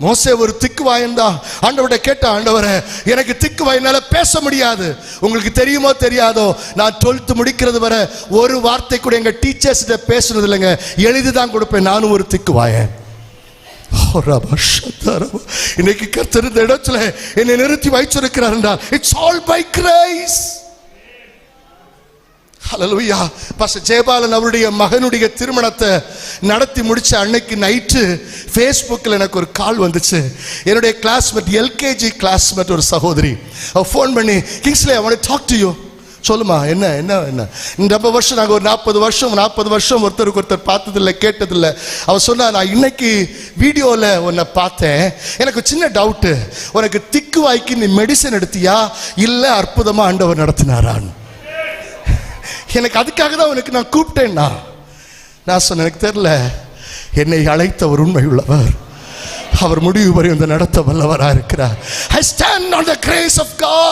மோசே ஒரு திக்குவாயன் தான். ஆண்டவர்கிட்ட கேட்ட, ஆண்டவரே எனக்கு திக்குவாயினால பேச முடியாது. உங்களுக்கு தெரியுமோ தெரியாதோ, நான் 12th முடிக்கிறது வரை ஒரு வார்த்தை கூட எங்க டீச்சர்ஸ் கிட்ட பேசுறது இல்லைங்க, எழுதிதான் கொடுப்பேன். நானும் ஒரு திக்குவாயன். இன்னைக்கு கர்த்தர் இந்த இடத்துல என்னை நிறுத்தி வைச்சிருக்கிறார் என்றால் it's all by grace. Hallelujah. Pastor Jayabalan அவருடைய மகனுடைய திருமணத்தை நடத்தி முடிச்ச அன்னைக்கு நைட்டு ஃபேஸ்புக்கில் எனக்கு ஒரு கால் வந்துச்சு. என்னுடைய கிளாஸ்மேட், எல்கேஜி கிளாஸ்மேட் ஒரு சகோதரி, ஃபோன் பண்ணி, Kingsley I want to talk to you. சொல்லுமா, என்ன என்ன என்ன இந்த வருஷம் நாங்கள் ஒரு 40 வருஷம் ஒருத்தருக்கு ஒருத்தர் பார்த்ததில்லை, கேட்டதில்லை. அவன் சொன்னா, நான் இன்னைக்கு வீடியோவில் உன்னை பார்த்தேன், எனக்கு சின்ன டவுட்டு, உனக்கு திக்கு வாய்க்கு நீ மெடிசன் எடுத்தியா இல்லை அற்புதமாக ஆண்டவர் நடத்தினாரான்னு. எனக்கு அதுக்காக தான் உனக்கு நான் கூப்பிட்டேன்னா. நான் சொன்னேன், எனக்கு தெரியல, என்னை அழைத்தவர் உண்மை உள்ளவர், அவர் முடிவு வரை இந்த நடத்த வல்லவராக இருக்கிறார். I stand on the grace of God.